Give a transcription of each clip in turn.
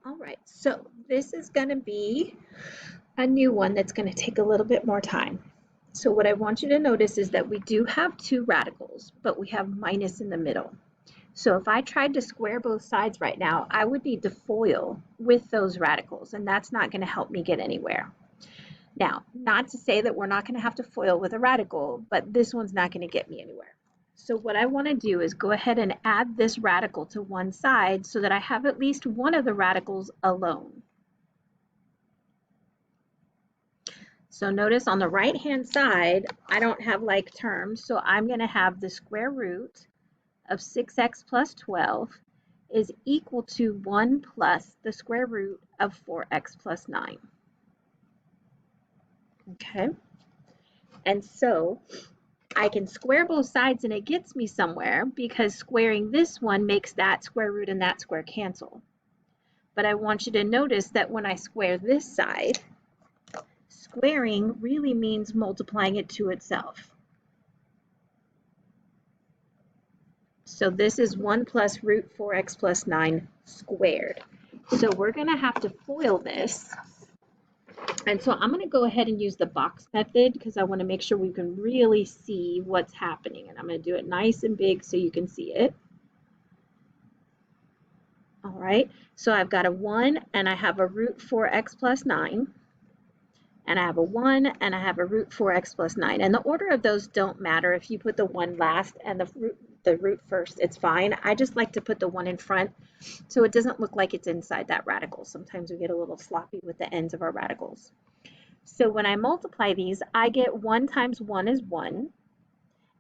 All right, so this is going to be a new one that's going to take a little bit more time. So what I want you to notice is that we do have two radicals, but we have minus in the middle. So if I tried to square both sides right now, I would need to FOIL with those radicals, and that's not going to help me get anywhere. Now, not to say that we're not going to have to FOIL with a radical, but this one's not going to get me anywhere. So what I want to do is go ahead and add this radical to one side so that I have at least one of the radicals alone. So notice on the right-hand side, I don't have like terms, so I'm going to have the square root of 6x plus 12 is equal to 1 plus the square root of 4x plus 9. Okay, and so I can square both sides and it gets me somewhere because squaring this one makes that square root and that square cancel. But I want you to notice that when I square this side, squaring really means multiplying it to itself. So this is 1 plus root 4x plus 9 squared. So we're going to have to FOIL this. And so I'm going to go ahead and use the box method because I want to make sure we can really see what's happening. And I'm going to do it nice and big so you can see it. All right, so I've got a 1 and I have a root 4x plus 9. And I have a 1 and I have a root 4x plus 9. And the order of those don't matter. If you put the 1 last and the root first, it's fine. I just like to put the 1 in front so it doesn't look like it's inside that radical. Sometimes we get a little sloppy with the ends of our radicals. So when I multiply these, I get 1 times 1 is 1.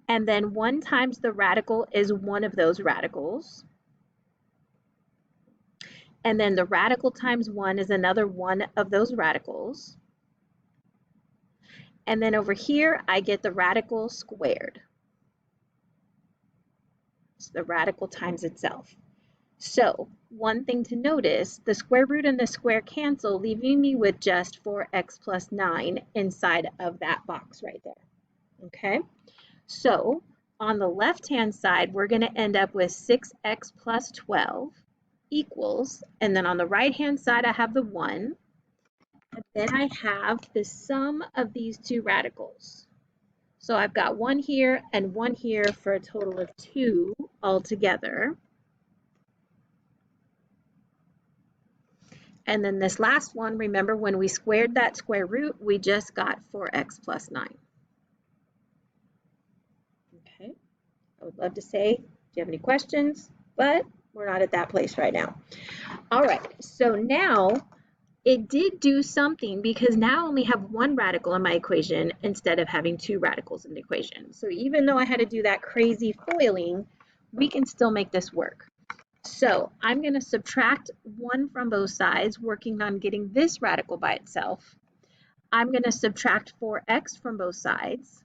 And then 1 times the radical is one of those radicals. And then the radical times 1 is another one of those radicals. And then over here, I get the radical squared. So the radical times itself. So one thing to notice, the square root and the square cancel, leaving me with just 4x plus 9 inside of that box right there. Okay, so on the left-hand side, we're going to end up with 6x plus 12 equals, and then on the right-hand side, I have the 1. And then I have the sum of these two radicals. So I've got 1 here and 1 here for a total of 2 altogether. And then this last one, remember when we squared that square root, we just got 4x plus 9. Okay, I would love to say, do you have any questions? But we're not at that place right now. All right, so now it did do something because now I only have one radical in my equation instead of having two radicals in the equation. So even though I had to do that crazy FOILing, we can still make this work. So I'm going to subtract 1 from both sides, working on getting this radical by itself. I'm going to subtract 4x from both sides.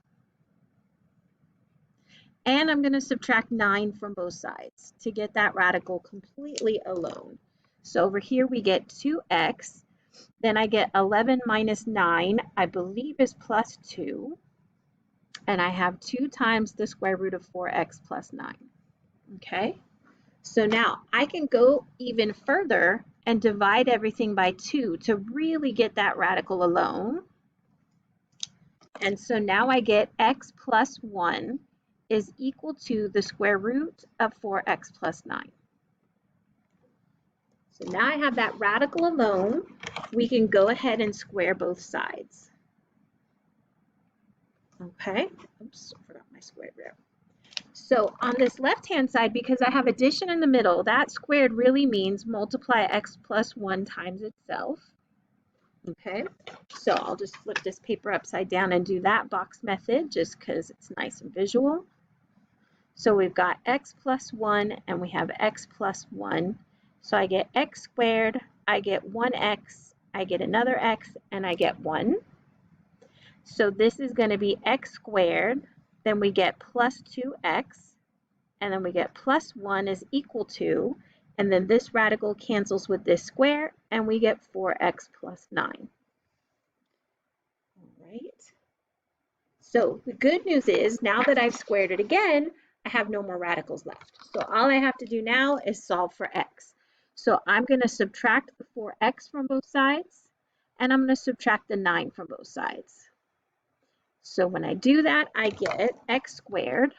And I'm going to subtract 9 from both sides to get that radical completely alone. So over here we get 2x. Then I get 11 minus 9, I believe is plus 2. And I have 2 times the square root of 4x plus 9. Okay? So now I can go even further and divide everything by 2 to really get that radical alone. And so now I get x plus 1 is equal to the square root of 4x plus 9. So now I have that radical alone. We can go ahead and square both sides. Okay, oops, I forgot my square root. So on this left-hand side, because I have addition in the middle, that squared really means multiply x plus 1 times itself. Okay, so I'll just flip this paper upside down and do that box method just because it's nice and visual. So we've got x plus 1 and we have x plus 1. So I get x squared, I get 1x, I get another x, and I get 1. So this is going to be x squared, then we get plus 2x, and then we get plus 1 is equal to, and then this radical cancels with this square, and we get 4x plus 9. All right. So the good news is, now that I've squared it again, I have no more radicals left. So all I have to do now is solve for x. So I'm going to subtract the 4x from both sides, and I'm going to subtract the 9 from both sides. So when I do that, I get x squared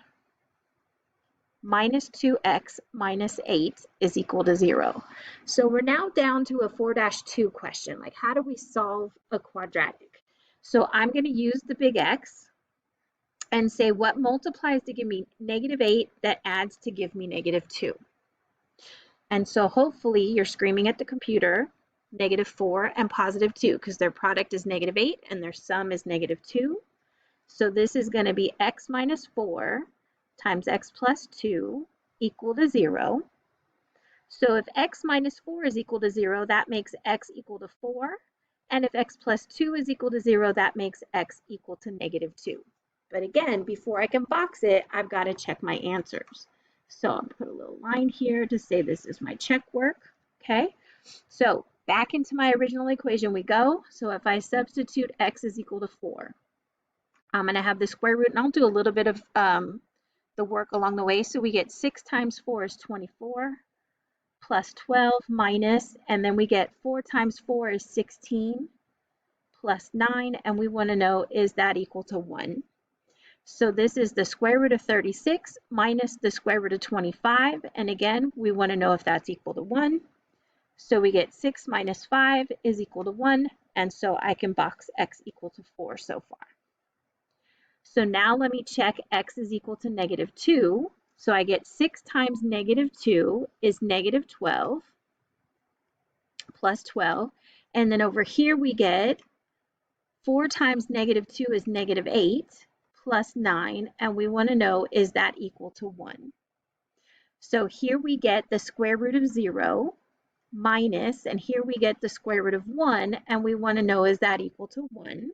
minus 2x minus 8 is equal to 0. So we're now down to a 4-2 question, like how do we solve a quadratic? So I'm going to use the big X and say what multiplies to give me negative 8 that adds to give me negative 2. And so hopefully you're screaming at the computer, negative 4 and positive 2, because their product is negative 8 and their sum is negative 2. So this is going to be x minus 4 times x plus 2 equal to 0. So if x minus 4 is equal to 0, that makes x equal to 4. And if x plus 2 is equal to 0, that makes x equal to negative 2. But again, before I can box it, I've got to check my answers. So I'll put a little line here to say this is my check work. Okay, so back into my original equation we go. So if I substitute x is equal to 4, I'm going to have the square root, and I'll do a little bit of the work along the way. So we get 6 times 4 is 24, plus 12 minus, and then we get 4 times 4 is 16, plus 9, and we want to know, is that equal to 1? So this is the square root of 36 minus the square root of 25, and again, we want to know if that's equal to 1. So we get 6 minus 5 is equal to 1, and so I can box x equal to 4 so far. So now let me check x is equal to negative 2. So I get 6 times negative 2 is negative 12, plus 12. And then over here we get 4 times negative 2 is negative 8, plus 9. And we want to know, is that equal to 1? So here we get the square root of 0 minus, and here we get the square root of 1. And we want to know, is that equal to 1?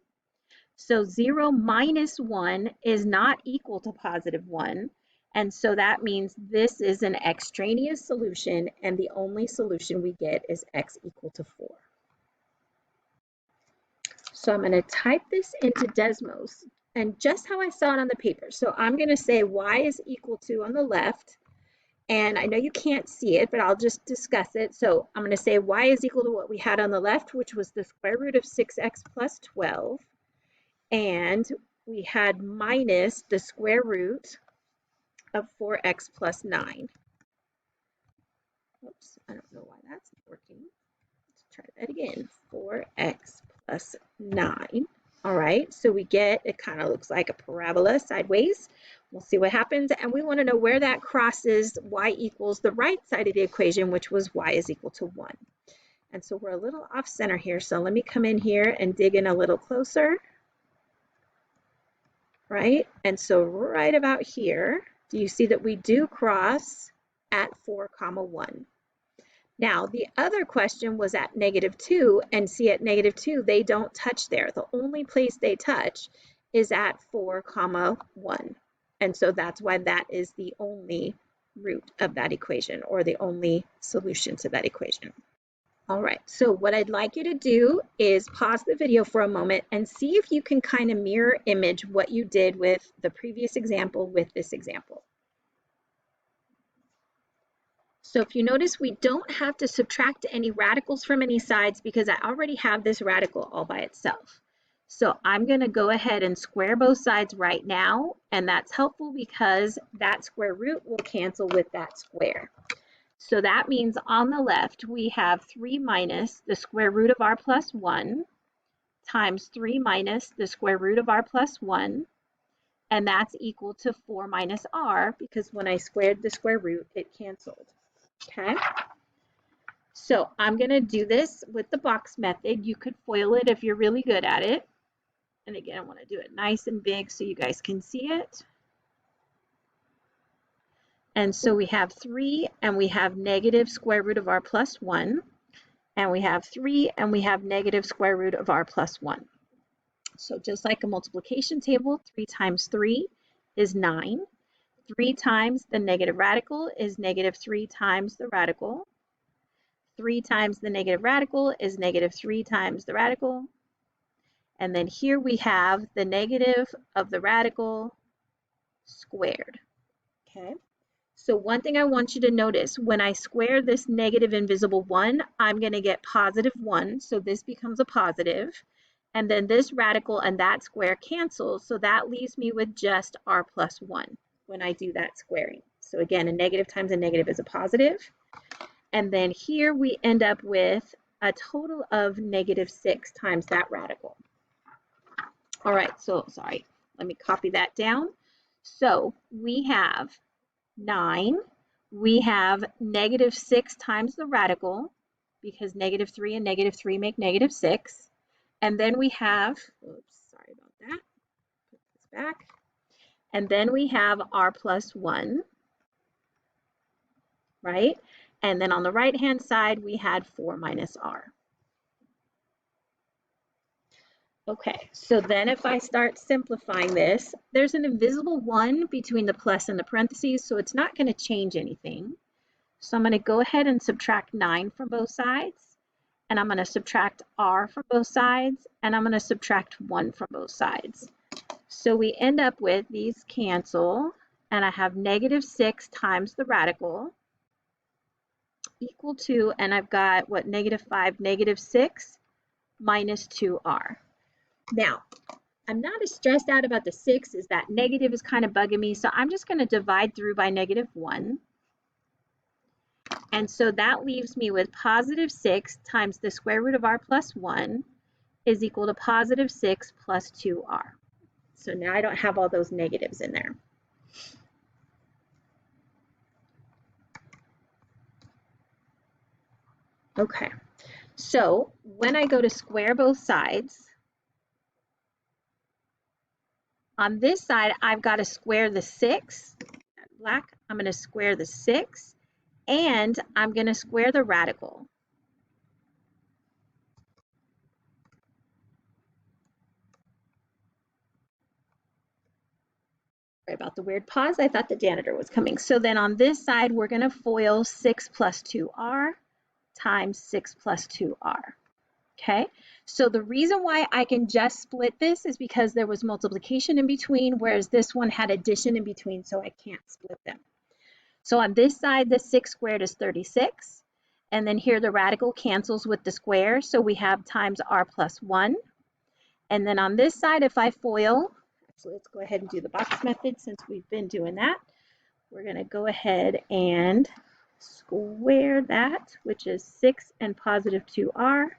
So 0 minus 1 is not equal to positive 1. And so that means this is an extraneous solution, and the only solution we get is x equal to 4. So I'm going to type this into Desmos, and just how I saw it on the paper. So I'm going to say y is equal to on the left, and I know you can't see it, but I'll just discuss it. So I'm going to say y is equal to what we had on the left, which was the square root of 6x plus 12. And we had minus the square root of 4x plus 9. Oops, I don't know why that's not working. Let's try that again. 4x plus 9. All right, so we get, it kind of looks like a parabola sideways. We'll see what happens. And we want to know where that crosses y equals the right side of the equation, which was y is equal to 1. And so we're a little off center here. So let me come in here and dig in a little closer. Right? And so right about here, do you see that we do cross at 4, 1? Now, the other question was at negative 2, and see at negative 2, they don't touch there. The only place they touch is at 4, 1. And so that's why that is the only root of that equation, or the only solution to that equation. All right, so what I'd like you to do is pause the video for a moment and see if you can kind of mirror image what you did with the previous example with this example. So if you notice, we don't have to subtract any radicals from any sides because I already have this radical all by itself. So I'm going to go ahead and square both sides right now, and that's helpful because that square root will cancel with that square. So that means on the left, we have 3 minus the square root of r plus 1 times 3 minus the square root of r plus 1, and that's equal to 4 minus r, because when I squared the square root, it canceled. Okay? So I'm going to do this with the box method. You could FOIL it if you're really good at it. And again, I want to do it nice and big so you guys can see it. And so we have 3, and we have negative square root of r plus 1, and we have 3, and we have negative square root of r plus 1. So just like a multiplication table, 3 times 3 is 9. 3 times the negative radical is negative 3 times the radical. 3 times the negative radical is negative 3 times the radical. And then here we have the negative of the radical squared. Okay. So one thing I want you to notice, when I square this negative invisible 1, I'm going to get positive 1, so this becomes a positive. And then this radical and that square cancels, so that leaves me with just r plus 1 when I do that squaring. So again, a negative times a negative is a positive. And then here we end up with a total of -6 times that radical. All right, so sorry, let me copy that down. So we have 9, we have -6 times the radical, because -3 and -3 make -6. And then we have, oops, sorry about that, put this back. And then we have r plus 1, right? And then on the right-hand side, we had 4 minus r. Okay, so then if I start simplifying this, there's an invisible 1 between the plus and the parentheses, so it's not going to change anything. So I'm going to go ahead and subtract 9 from both sides, and I'm going to subtract r from both sides, and I'm going to subtract 1 from both sides. So we end up with these cancel, and I have -6 times the radical equal to, and I've got what, -5, -6 minus 2r. Now, I'm not as stressed out about the 6 as that negative is kind of bugging me, so I'm just going to divide through by -1. And so that leaves me with +6 times the square root of r plus 1 is equal to +6 plus 2r. So now I don't have all those negatives in there. Okay, so when I go to square both sides, on this side, I've got to square the 6, black, I'm going to square the 6, and I'm going to square the radical. Sorry about the weird pause, I thought the janitor was coming. So then on this side, we're going to FOIL 6 plus 2r times 6 plus 2r. Okay, so the reason why I can just split this is because there was multiplication in between, whereas this one had addition in between, so I can't split them. So on this side, the 6 squared is 36, and then here the radical cancels with the square, so we have times r plus 1. And then on this side, if I FOIL, so let's go ahead and do the box method since we've been doing that. We're going to go ahead and square that, which is 6 and positive 2r,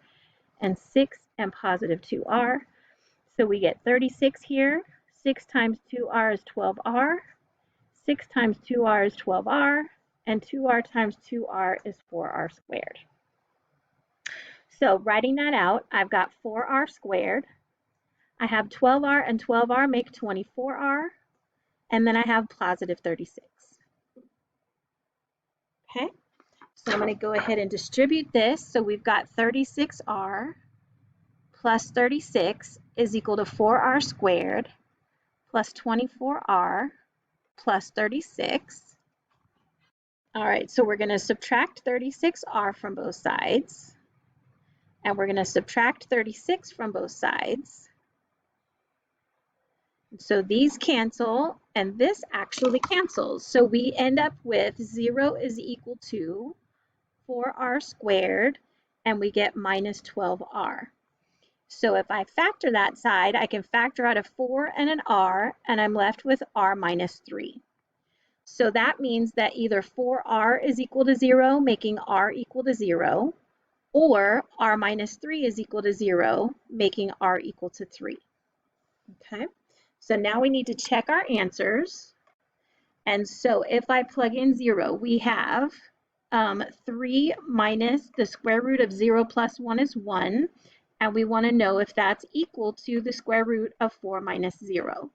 and 6 and positive 2r. So we get 36 here. 6 times 2r is 12r. 6 times 2r is 12r. And 2r times 2r is 4r squared. So writing that out, I've got 4r squared. I have 12r and 12r make 24r. And then I have positive 36. Okay, so I'm going to go ahead and distribute this. So we've got 36r plus 36 is equal to 4r squared plus 24r plus 36. All right, so we're going to subtract 36r from both sides. And we're going to subtract 36 from both sides. So these cancel, and this actually cancels. So we end up with 0 is equal to 4r squared, and we get minus 12r. So if I factor that side, I can factor out a 4 and an r, and I'm left with r minus 3. So that means that either 4r is equal to 0, making r equal to 0, or r minus 3 is equal to 0, making r equal to 3. Okay, so now we need to check our answers. And so if I plug in 0, we have 3 minus the square root of 0 plus 1 is 1. And we want to know if that's equal to the square root of 4 minus 0.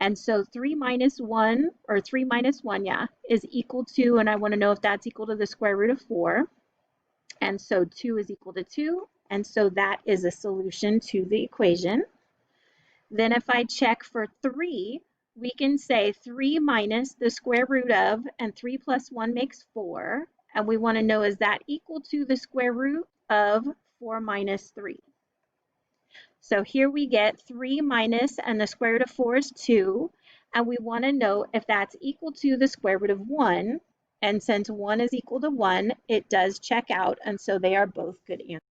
And so 3 minus 1, or 3 minus 1, yeah, is equal to, and I want to know if that's equal to the square root of 4. And so 2 is equal to 2. And so that is a solution to the equation. Then if I check for 3, we can say 3 minus the square root of, and 3 plus 1 makes 4. And we want to know, is that equal to the square root of 4 minus 3? So here we get 3 minus, and the square root of 4 is 2. and we want to know if that's equal to the square root of 1. And since 1 is equal to 1, it does check out, and so they are both good answers.